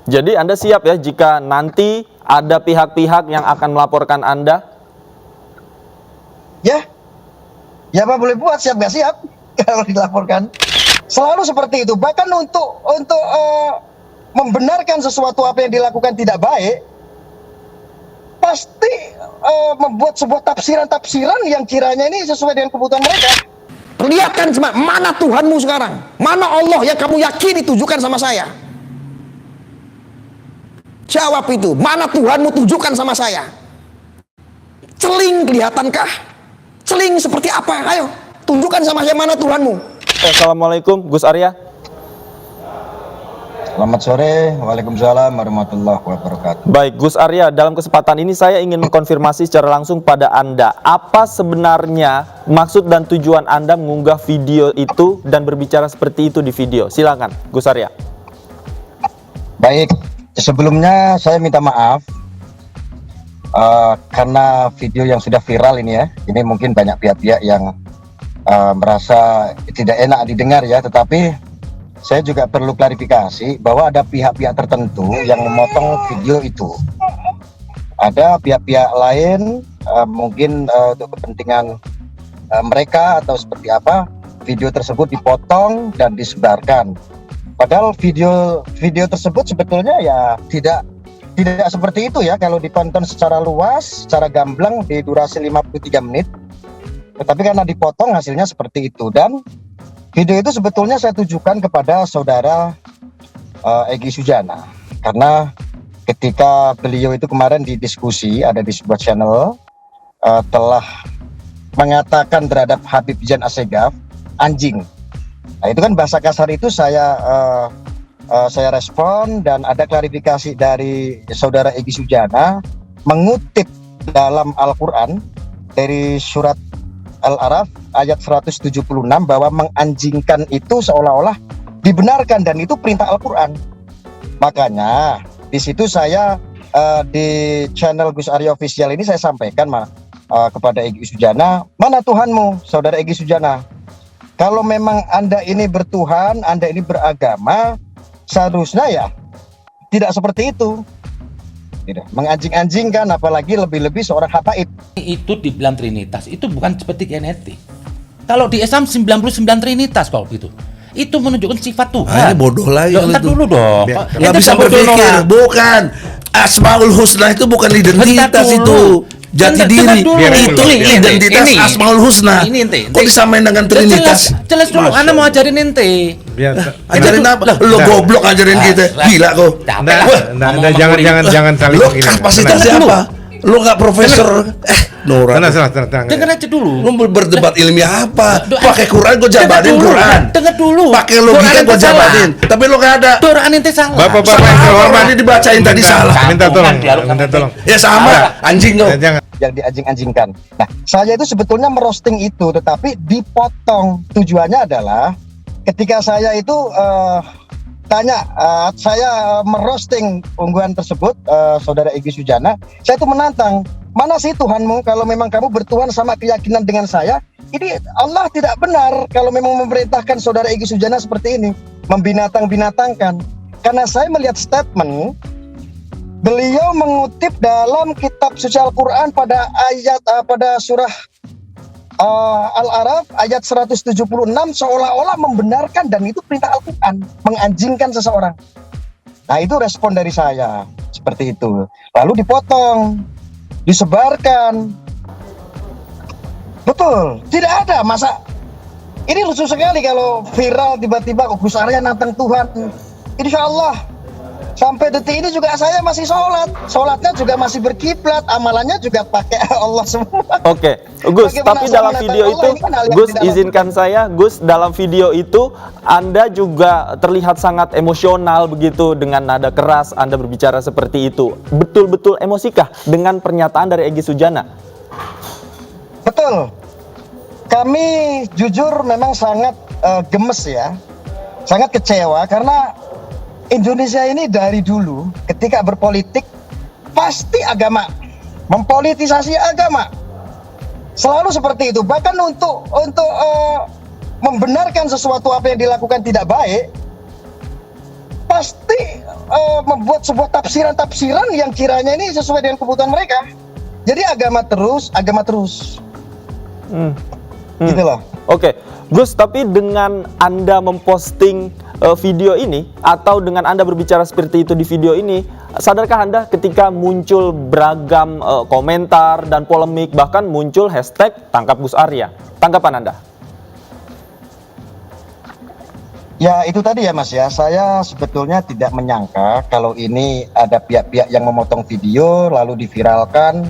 Jadi Anda siap ya jika nanti ada pihak-pihak yang akan melaporkan Anda? Ya, ya Pak, boleh buat, siap nggak siap kalau dilaporkan. Selalu seperti itu. Bahkan untuk membenarkan sesuatu apa yang dilakukan tidak baik, pasti membuat sebuah tafsiran-tafsiran yang kiranya ini sesuai dengan kebutuhan mereka. Perlihatkan mana Tuhanmu sekarang, mana Allah yang kamu yakini tujukan sama saya. Jawab itu, mana Tuhanmu tujukan sama saya. Celing kelihatankah? Celing seperti apa? Ayo, tunjukkan sama saya mana Tuhanmu. Assalamualaikum Gus Arya. Selamat sore, waalaikumsalam warahmatullahi wabarakatuh. Baik Gus Arya, dalam kesempatan ini saya ingin mengkonfirmasi secara langsung pada Anda, apa sebenarnya maksud dan tujuan Anda mengunggah video itu dan berbicara seperti itu di video? Silakan Gus Arya. Baik, sebelumnya saya minta maaf karena video yang sudah viral ini ya, ini mungkin banyak pihak-pihak yang merasa tidak enak didengar ya, tetapi saya juga perlu klarifikasi bahwa ada pihak-pihak tertentu yang memotong video itu. Ada pihak-pihak lain mungkin untuk kepentingan mereka atau seperti apa, video tersebut dipotong dan disebarkan. Padahal video tersebut sebetulnya ya tidak seperti itu ya kalau ditonton secara luas, secara gamblang di durasi 53 menit. Tetapi karena dipotong hasilnya seperti itu, dan video itu sebetulnya saya tujukan kepada saudara Egy Sujana, karena ketika beliau itu kemarin didiskusi ada di sebuah channel telah mengatakan terhadap Habib Zain Assegaf anjing. Nah, itu kan bahasa kasar itu saya respon, dan ada klarifikasi dari saudara Egy Sujana mengutip dalam Al-Quran dari surat Al-Araf ayat 176 bahwa menganjingkan itu seolah-olah dibenarkan dan itu perintah Al-Quran. Makanya di situ saya di channel Gus Arya Official ini saya sampaikan kepada Egy Sujana, mana Tuhanmu saudara Egy Sujana? Kalau memang Anda ini bertuhan, Anda ini beragama, seharusnya ya tidak seperti itu. Tidak menganjing-anjingkan, apalagi lebih-lebih seorang habaib. Itu dibilang Trinitas, itu bukan seperti genetik. Kalau di Islam 99 Trinitas kalau gitu. Itu menunjukkan sifat Tuhan. Bodoh lagi. Entar dulu dong. Nggak bisa berpikir. Bukan. Asmaul Husna itu bukan identitas itu. Jati diri. Itu identitas Asmaul Husna. Kok disamain dengan Trinitas? Jelas dulu, Anda mau ajarin ente. Ajarin apa? Lo goblok ajarin kita. Gila kok. Jangan saling Lo menghina. kapasitasnya apa? Lo nggak profesor? Nora. Tenang. Dengar aja dulu. Lo berdebat ilmiah apa? Pakai Quran gue jabatin Quran. Dengar dulu. Pakai logika gue jabatin. Tapi lo nggak ada. Quran ente salah. Bapak-bapak yang terhormat, Ini dibacain tadi salah. minta tolong. Ya sama, anjing lo. Jangan. Yang dianjing-anjingkan. Nah, saya itu sebetulnya merosting itu, tetapi dipotong. Tujuannya adalah ketika saya itu saya merosting unggahan tersebut, saudara Egy Sujana, saya itu menantang, mana sih Tuhanmu kalau memang kamu bertuhan sama keyakinan dengan saya? Ini Allah tidak benar kalau memang memerintahkan saudara Egy Sujana seperti ini, membinatang-binatangkan. Karena saya melihat statement beliau mengutip dalam kitab suci Al-Quran pada surah Al-Araf ayat 176 seolah-olah membenarkan dan itu perintah Al-Quran, menganjingkan seseorang. Nah, itu respon dari saya seperti itu. Lalu dipotong, disebarkan. Betul, tidak ada masa. Ini lucu sekali kalau viral tiba-tiba Gus Arya nantang Tuhan. Insya Allah sampai detik ini juga saya masih sholatnya juga masih berkiblat, amalannya juga pakai Allah semua. Oke, Gus, tapi dalam video itu, Gus izinkan saya, Gus, dalam video itu Anda juga terlihat sangat emosional begitu dengan nada keras, Anda berbicara seperti itu. Betul-betul emosikah dengan pernyataan dari Egy Sujana? Betul. Kami jujur memang sangat gemes ya, sangat kecewa karena Indonesia ini dari dulu ketika berpolitik pasti agama, mempolitisasi agama, selalu seperti itu. Bahkan untuk membenarkan sesuatu apa yang dilakukan tidak baik, pasti membuat sebuah tafsiran yang kiranya ini sesuai dengan kebutuhan mereka. Jadi agama terus. Gitu loh. Oke, Gus, tapi dengan Anda memposting video ini atau dengan Anda berbicara seperti itu di video ini, sadarkah Anda ketika muncul beragam komentar dan polemik, bahkan muncul hashtag tangkap Gus Arya? Tanggapan Anda? Ya itu tadi ya Mas ya, saya sebetulnya tidak menyangka kalau ini ada pihak-pihak yang memotong video lalu diviralkan,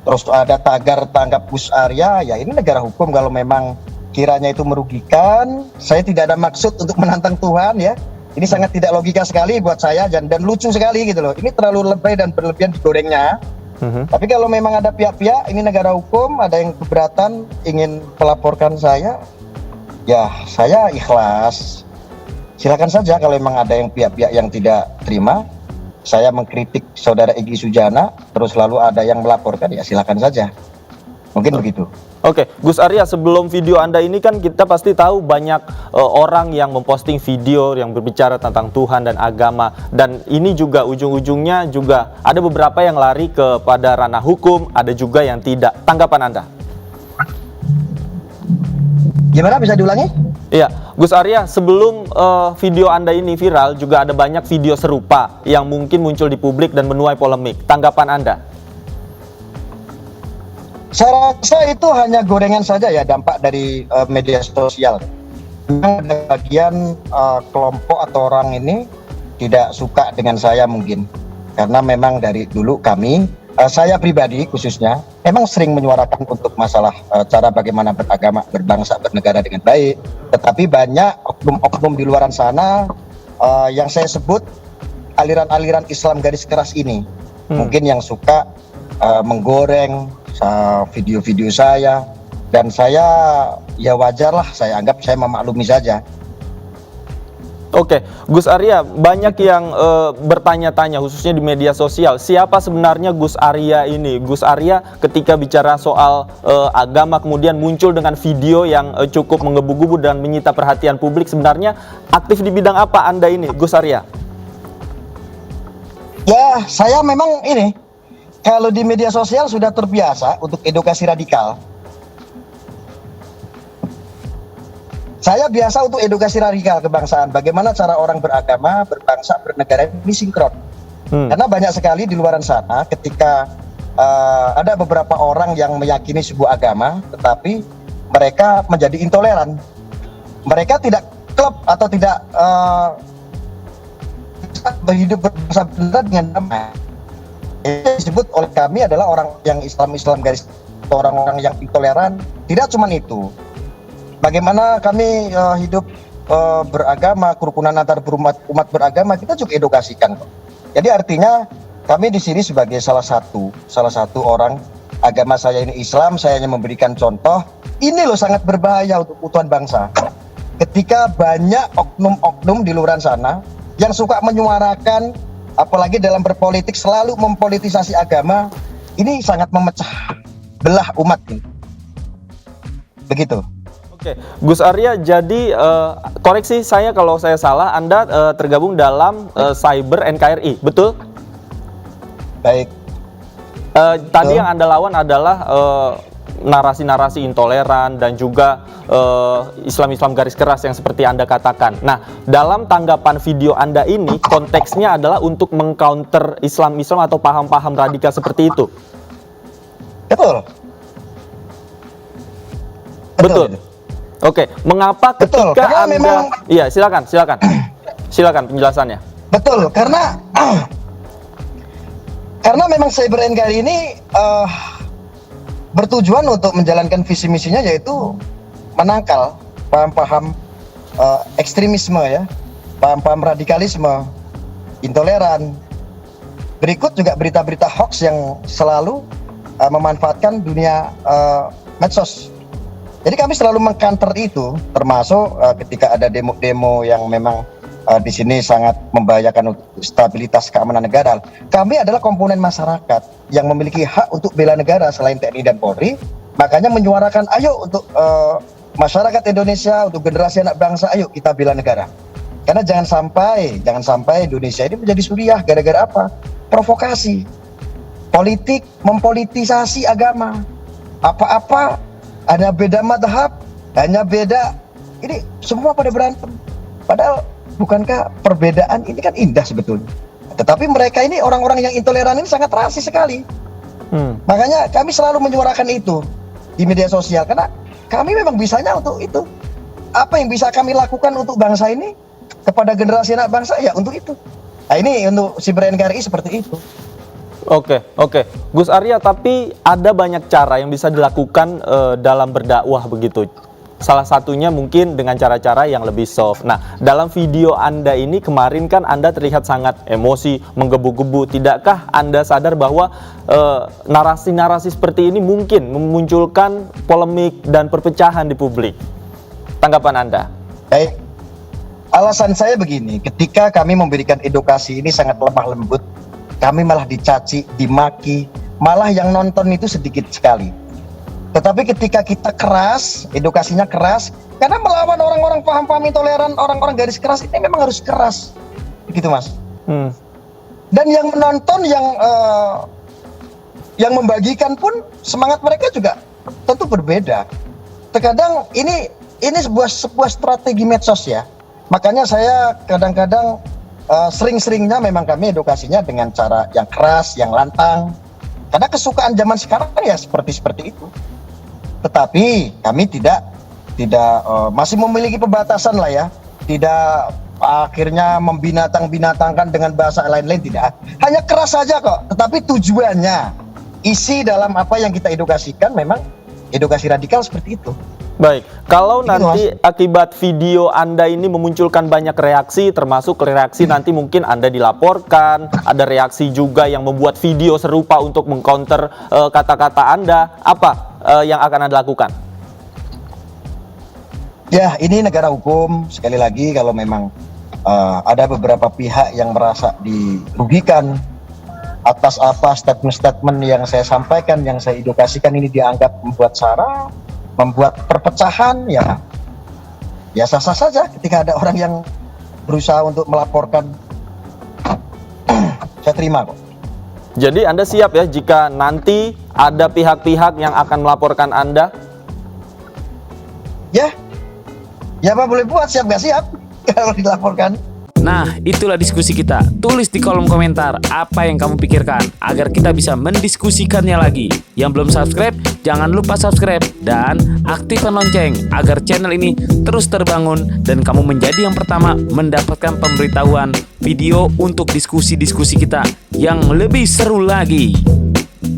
terus ada tagar tangkap Gus Arya. Ya ini negara hukum, kalau memang kiranya itu merugikan, saya tidak ada maksud untuk menantang Tuhan ya. Ini sangat tidak logika sekali buat saya dan lucu sekali gitu loh. Ini terlalu lebay dan berlebihan digorengnya. Tapi kalau memang ada pihak-pihak, ini negara hukum, ada yang keberatan ingin melaporkan saya, ya saya ikhlas. Silakan saja kalau memang ada yang pihak-pihak yang tidak terima, saya mengkritik saudara Egy Sujana, terus lalu ada yang melaporkan, ya silakan saja. Mungkin begitu. Oke, Gus Arya, sebelum video Anda ini kan kita pasti tahu banyak orang yang memposting video yang berbicara tentang Tuhan dan agama, dan ini juga ujung-ujungnya juga ada beberapa yang lari kepada ranah hukum, ada juga yang tidak. Tanggapan Anda? Gimana, bisa diulangi? Iya, Gus Arya, sebelum video Anda ini viral, juga ada banyak video serupa yang mungkin muncul di publik dan menuai polemik. Tanggapan Anda? Saya rasa itu hanya gorengan saja ya, dampak dari media sosial. Memang ada bagian kelompok atau orang ini tidak suka dengan saya mungkin. Karena memang dari dulu kami, saya pribadi khususnya, memang sering menyuarakan untuk masalah cara bagaimana beragama, berbangsa, bernegara dengan baik. Tetapi banyak oknum-oknum di luar sana yang saya sebut aliran-aliran Islam garis keras ini. Mungkin yang suka menggoreng video-video saya, dan saya ya wajar lah, saya anggap saya memaklumi saja. Oke, Gus Arya, banyak yang bertanya-tanya khususnya di media sosial, siapa sebenarnya Gus Arya ini? Gus Arya ketika bicara soal agama kemudian muncul dengan video yang cukup menggebu-gebu dan menyita perhatian publik, sebenarnya aktif di bidang apa Anda ini, Gus Arya? Ya, saya memang ini, kalau di media sosial sudah terbiasa untuk edukasi radikal. Saya biasa untuk edukasi radikal kebangsaan, bagaimana cara orang beragama, berbangsa, bernegara ini sinkron. Karena banyak sekali di luar sana ketika ada beberapa orang yang meyakini sebuah agama, tetapi mereka menjadi intoleran. Mereka tidak klop atau tidak berhidup berbangsa dengan damai. Yang disebut oleh kami adalah orang yang Islam garis, orang-orang yang intoleran. Tidak cuma itu, bagaimana kami hidup beragama, kerukunan antar umat beragama, kita juga edukasikan. Jadi artinya kami di sini sebagai salah satu orang, agama saya ini Islam, saya hanya memberikan contoh. Ini loh sangat berbahaya untuk keutuhan bangsa. Ketika banyak oknum-oknum di luar sana yang suka menyuarakan, apalagi dalam berpolitik selalu mempolitisasi agama, ini sangat memecah belah umat ini. Begitu. Oke, Gus Arya, jadi koreksi saya kalau saya salah, Anda tergabung dalam Cyber NKRI, betul? Baik. Tadi yang Anda lawan adalah narasi-narasi intoleran dan juga Islam-Islam garis keras yang seperti Anda katakan. Nah, dalam tanggapan video Anda ini, konteksnya adalah untuk mengcounter Islam-Islam atau paham-paham radikal seperti itu. Betul. Betul. Oke, mengapa Betul, ketika karena Anda... memang... Iya, silakan. Silakan penjelasannya. Betul, karena memang Cyber NKRI ini bertujuan untuk menjalankan visi misinya, yaitu menangkal paham-paham ekstremisme ya, paham-paham radikalisme, intoleran. Berikut juga berita-berita hoax yang selalu memanfaatkan dunia medsos. Jadi kami selalu mengcounter itu, termasuk ketika ada demo-demo yang memang di sini sangat membahayakan untuk stabilitas keamanan negara. Kami adalah komponen masyarakat yang memiliki hak untuk bela negara selain TNI dan Polri. Makanya menyuarakan, ayo untuk masyarakat Indonesia, untuk generasi anak bangsa, ayo kita bela negara. Karena jangan sampai Indonesia ini menjadi Suriah gara-gara apa? Provokasi. Politik mempolitisasi agama. Apa-apa ada beda madhab, hanya beda. Ini semua pada berantem. Padahal bukankah perbedaan ini kan indah sebetulnya. Tetapi mereka ini orang-orang yang intoleran ini sangat rasis sekali. Makanya kami selalu menyuarakan itu di media sosial karena kami memang bisanya untuk itu. Apa yang bisa kami lakukan untuk bangsa ini kepada generasi anak bangsa ya untuk itu. Nah ini untuk Siber NKRI seperti itu. Oke. Gus Arya, tapi ada banyak cara yang bisa dilakukan dalam berdakwah begitu. Salah satunya mungkin dengan cara-cara yang lebih soft. Nah, dalam video Anda ini kemarin kan Anda terlihat sangat emosi, menggebu-gebu. Tidakkah Anda sadar bahwa narasi-narasi seperti ini mungkin memunculkan polemik dan perpecahan di publik? Tanggapan Anda? Baik. Alasan saya begini, ketika kami memberikan edukasi ini sangat lemah lembut, kami malah dicaci, dimaki, malah yang nonton itu sedikit sekali. Tetapi ketika kita keras, edukasinya keras, karena melawan orang-orang paham-paham intoleran, orang-orang garis keras ini memang harus keras, begitu Mas. Dan yang menonton, yang membagikan pun semangat mereka juga tentu berbeda. Terkadang ini sebuah strategi medsos ya. Makanya saya kadang-kadang sering-seringnya memang kami edukasinya dengan cara yang keras, yang lantang. Karena kesukaan zaman sekarang ya seperti itu. Tetapi kami tidak masih memiliki pembatasan lah ya. Tidak akhirnya membinatang-binatangkan dengan bahasa lain-lain, tidak. Hanya keras saja kok. Tetapi tujuannya, isi dalam apa yang kita edukasikan memang edukasi radikal seperti itu. Baik, kalau nanti akibat video Anda ini memunculkan banyak reaksi, termasuk reaksi nanti mungkin Anda dilaporkan, ada reaksi juga yang membuat video serupa untuk mengcounter kata-kata Anda, apa yang akan Anda lakukan? Ya, ini negara hukum. Sekali lagi, kalau memang ada beberapa pihak yang merasa dirugikan atas apa statement-statement yang saya sampaikan, yang saya edukasikan ini dianggap membuat sara, membuat perpecahan, ya sah-sah saja ketika ada orang yang berusaha untuk melaporkan. Saya terima kok. Jadi Anda siap ya jika nanti ada pihak-pihak yang akan melaporkan Anda? Ya Pak, boleh buat, siap gak siap kalau dilaporkan. Nah, itulah diskusi kita. Tulis di kolom komentar apa yang kamu pikirkan agar kita bisa mendiskusikannya lagi. Yang belum subscribe, jangan lupa subscribe dan aktifkan lonceng agar channel ini terus terbangun dan kamu menjadi yang pertama mendapatkan pemberitahuan video untuk diskusi-diskusi kita yang lebih seru lagi.